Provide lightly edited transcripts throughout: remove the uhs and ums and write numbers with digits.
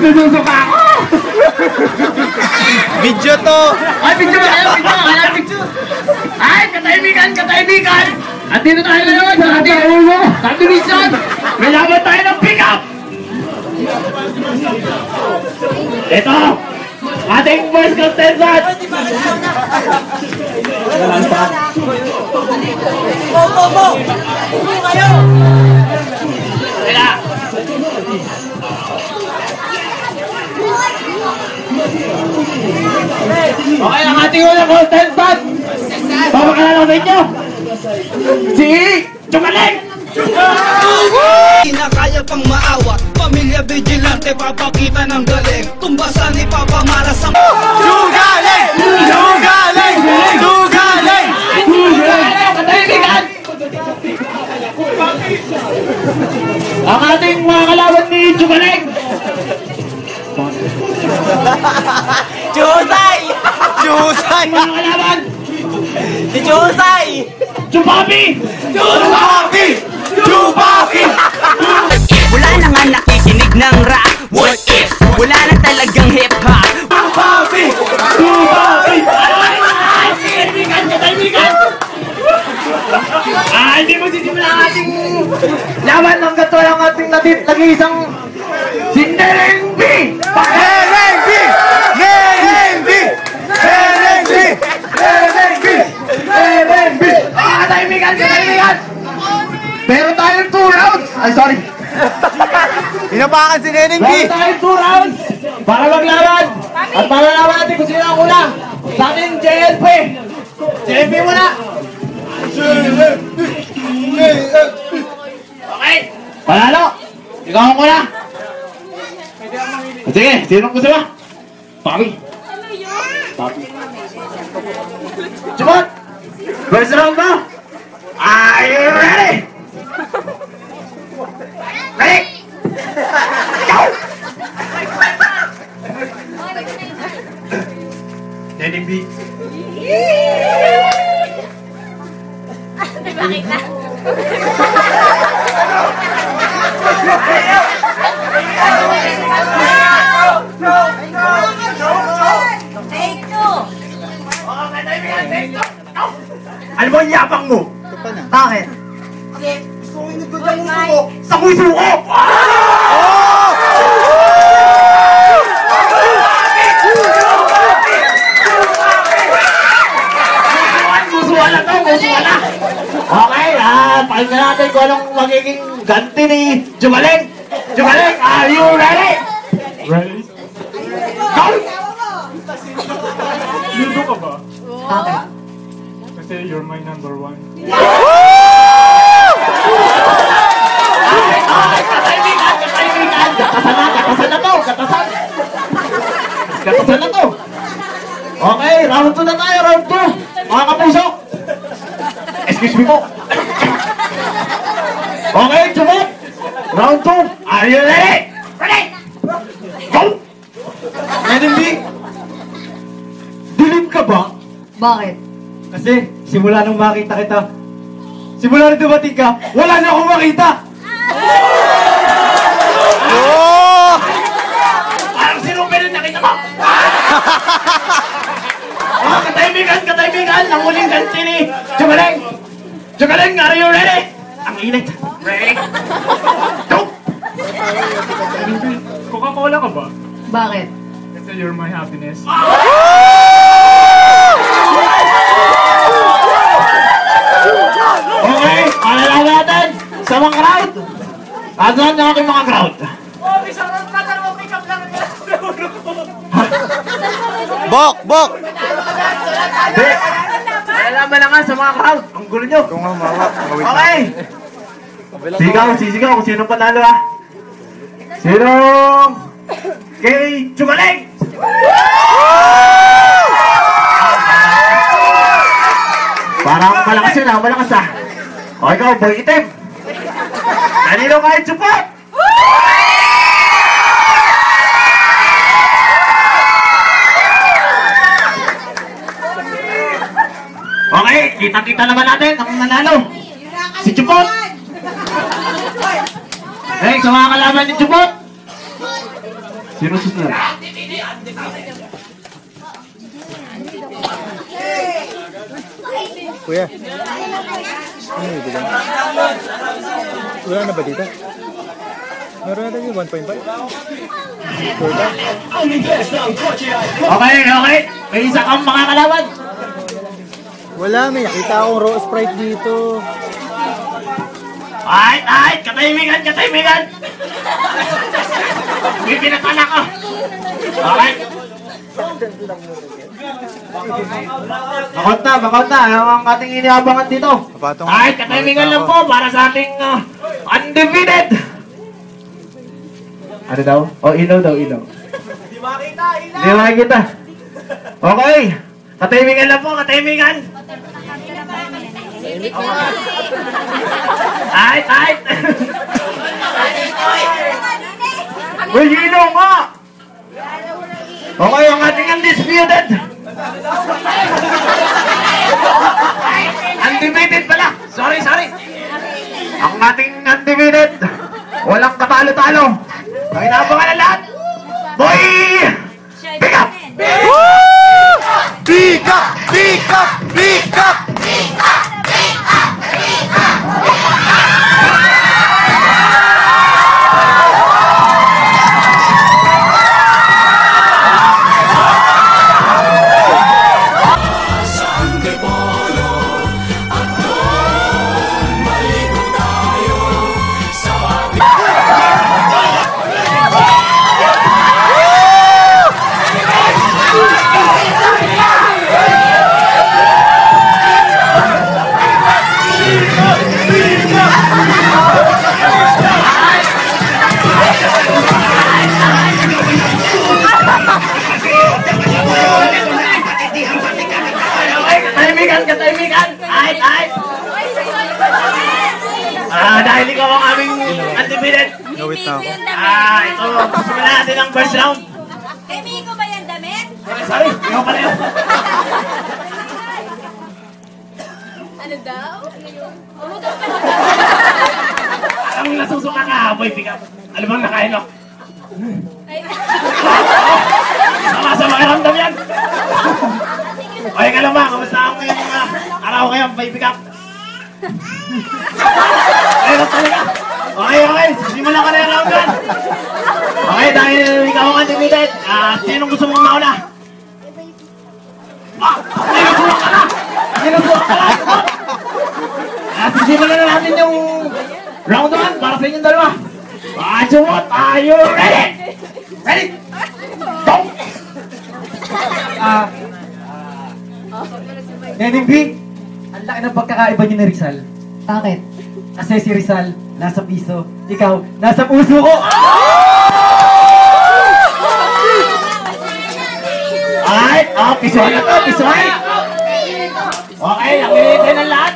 Nasusuka ako! Video to! Ay, video ba kayo? Video! Kaya video! Ay, katahimikan! Katahimikan! At dito tayo ngayon sa ating subdivision! May laban tayo ng pick-up! Ito! Ating first contestant! Bo! Kayo! Teka! Okay, ang ating unang contestant! Papakalala ko sa inyo! Si Chumaling! Di na kaya pang maawa, pamilya vigilante, papakita ng galing. Tumbasan ni Papa Mara sa Dugaling! Dugaling! Dugaling! Katahimikan! Ang ating mga kalaban ni Chumaling! Chusay! Jusay! Mga kalaban! Si Chusay! Chupapi! Chupapi! Chupapi! Wala na nga nakikinig ng rap. What if? Wala na talagang hip-hop. Chupapi! Chupapi! Ay! Katahimikan! Katahimikan! Hindi mo sisimula ang ating laban ng gato ang ating nag-iisang si Nereng B! Nereng B! Nereng B! Nereng B! Nereng B! Nereng B! Katahimikan! Katahimikan! Pero tayong 2 rounds! Ay, sorry! Inapakan si Nereng B! Meron tayong 2 rounds para maglaban! At para laban natin kung sino ang una! Sa ating JLP! JLP muna! Okay! Panalo! Ikaw ang una! Sige, sinong gusto ba? Papi! Papi! Chumot! First round mo! Are you ready? Ready? Go! Neneng B! Bakit na? Take two! Ano ba ang yapang mo? Bakit? Gusto ko yung nagdodang mo Sa kuisuko! Musuhan na to! Musuhan na! Okay, pakinggan natin kung anong magiging ganti ni Jumaling! Jumaling, are you ready? Ready? Go! Ludo ka ba? Bakit? Kasi you're my number one. Okay, katahimikan! Katahimikan! Gatasan na to! Gatasan! Gatasan na to! Okay, round 2 na tayo, round 2! Mga kapuso! Excuse me po! Okay, Chumot! Round 2! Are you ready? Ready! Go! Nereng B! Dilim ka ba? Bakit? Kasi simula nung makita kita, simula nung dumating ka, wala na akong makita! Parang sinong nakita mo? Oh, katahimikan! Katahimikan! Ang muling ganti ni Jumaling! Jumaling, are you ready? Ang init! Ready? Go! Coca-Cola ka ba? Bakit? Kasi you're my happiness. Okay, palalaman natin sa mga crowd. Asan ang aking mga crowd? Bok! Bok! Hindi. Palalaman na nga sa mga crowd. Ang gulo nyo. Ito nga mawak. Okay. Sigaw, sisigaw kung sinong panalo ha. Sinong kay Chumaling? Parang malakas yun ha, malakas ha. O ikaw, boy itim. Kanino kayo Chupot? Okay, kita-kita naman natin ang nanalo. Si Chupot. Hey, sa mga kalaban ni Chupot. Si Sino susunod? Kuya. Ano yung bilang? Wala na ba dito? Meron natin yung 1.5? Okay, okay. May isa kang makakalaban. Wala, may nakita akong raw Sprite dito. Ay, katahimikan, katahimikan. May pinatala ko. Okay. Bakot na. Ang ating iniabangan dito. Kapatong. Ay, katahimikan lang po para sa ating undefeated. Ano daw? Oh, ilaw daw, ilaw. Hindi makita. Okay. Katahimikan lang po, katahimikan. Ay. Uy, ilaw nga. Okay, ang ating undisputed. Undefeated pala. Sorry. Ang ating undefeated. Walang katalo-talo. Ang inaabangan na lahat. Boy! Pick up! Katahimikan! Ay! Dahil ikaw ang aming undefeated. Nawit na ako. Ito. Simulan natin ang first round. Kay Miko ba yan damit? Sorry, ikaw pala yun. Ano daw? Ang nasusuka ka, boy, pick up. Alam bang nakainok? Sama-sama karamdam yan. Okay ka lang ba? Kamusta ako ngayong araw ngayon? Boy, pick up. Ayun talaga. Okay. Simulan ka na yung round 1. Okay, dahil ikaw ang undefeated. Sinong gusto mong mauna? Sinusuka ka na! Sisimulan na natin yung round 1 para sa inyong dalawa. Sumot, are you ready? Ready? Go! Nening B, ang laki ng pagkakaiba niyo ni Rizal. Bakit? Kasi si Rizal, nasa piso. Ikaw, nasa puso ko! Alright, pisuhan na to, pisuhan. Okay, nakilitay ng lahat.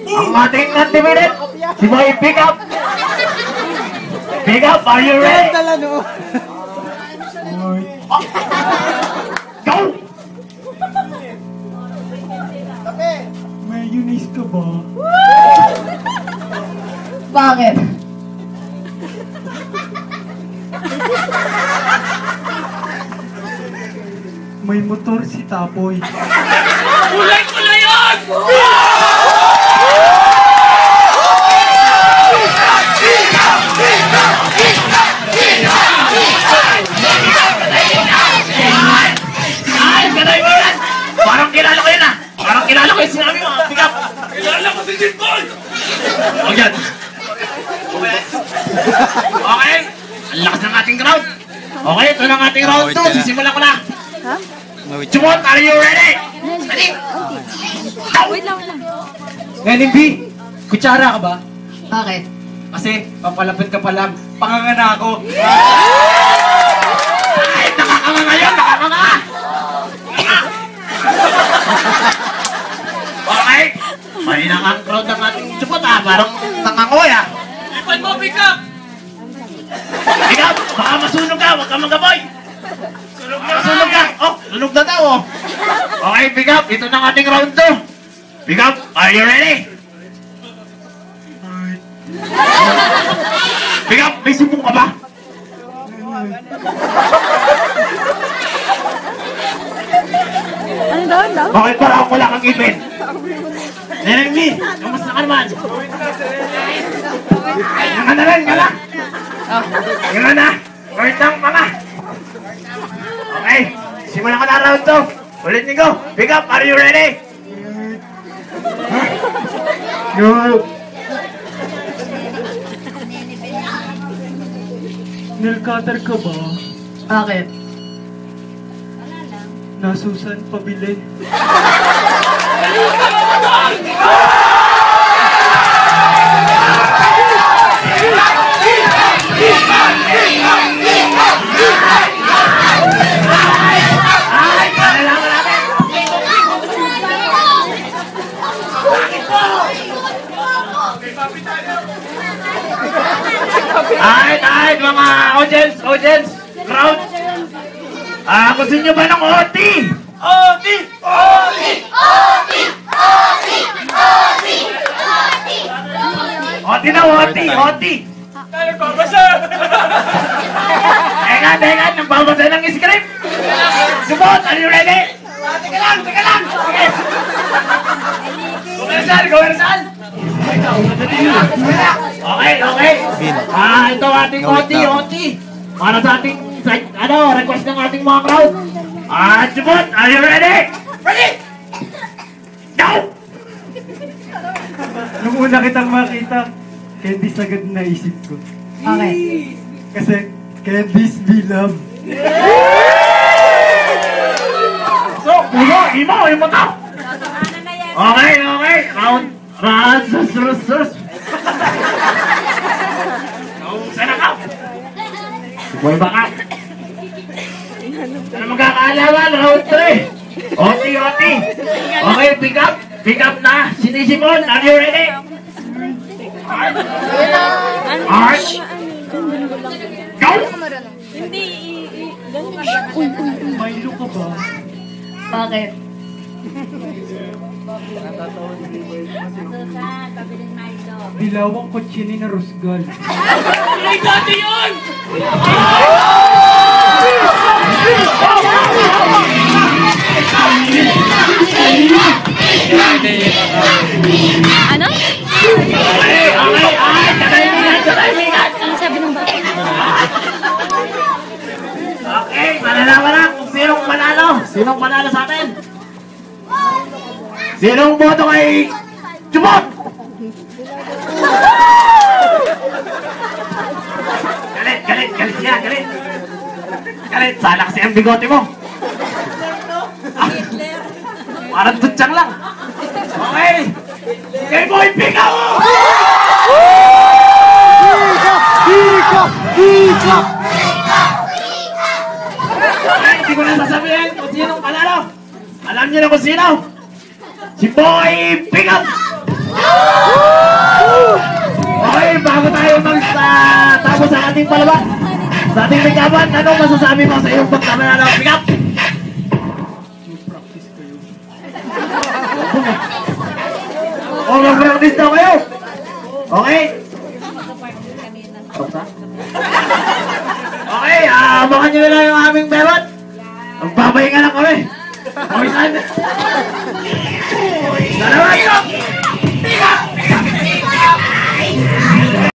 Ang ating undefeated, si Boy Pick Up. Pick Up, are you ready? Go! Mayonnaise ka ba? Bakit? May motor si Tapoy. Kulay-kulay yun! Ay, ganay mo yan! Parang kilala ko yun ah! Parang kilala ko yung sinabi mo, pick up! Kilala ko si Jinboy! O yan! Okay! Ang lakas ng ating crowd! Okay, ito na ang ating round 2. Sisimulan ko na! Chumot, are you ready? Ready? Wait lang. Nening B, kutsara ka ba? Bakit? Kasi papalapit ka pa lang, pangangana ako. Ay, nakakanga ngayon, nakakanga! Okay, mahina ang crowd ng ating chupot ah, parang nangangoy ah. Ipan mo, pick up! Pick up, baka masunog ka, huwag ka magaboy! Sunog ka! Oh, sunog na daw oh! Okay, pick up, ito na ang ating round 2. Pick up, are you ready? Pick up, may sumbong ka ba? lang. Bakit parang wala kang ngipin? Neneng Mi, kamusta ka naman? Nga na rin, nga lang. Nga na, kortang pa nga. Okay, simulan ka na round 2. Ulit niyo, pick up, are you ready? Yo! Nail cutter ka ba? Bakit? Nasusan pabili. Ay, mga audience, crowd. Gusto nyo ba ng OT? OT! OT na, OT! Tayo babasa! Teka, nagbabasa ng script. Subot, are you ready? Teka lang! Okay. Commercial! Okay. Ito ating OT. Para sa ating, request ng ating mga crowd. Subot, are you ready? Ready! Go! Nung una kitang makita, candies agad naisip ko. Bakit? Kasi, candies be love. So, puso, imo to. Okay. Round, sus. Nauusan na ka. Boy ba ka? Ano magkakaalaman? Round 3. OT. Okay, pick up na. Sinisimon, are you ready? March. Go! Milo ka ba? Bakit? Dilawang kutsini na Rosgal. Ano? Okay. Ano sabi ng bata? Okay, malalaman na kung sinong panalo sa atin. Sinong boto kay Jumot? Galit siya. Galit, sana kasi ang bigote mo. Parang tutsang lang. Okay. Kay Boy Picaw! Okay, hindi ko na sasabihin kung sinong panalo. Alam niyo na kung sino. Si Boy Picaw! Okay, bago tayo tapos sa ating palabas, sa ating pagkaban, anong masasabi mo sa iyong pagkabanalo? Picaw! Mag-practice daw kayo. Okay? Okay, abangan nyo na lang yung aming perot. Magbabahinga lang kami. Okay, saan? Salamat!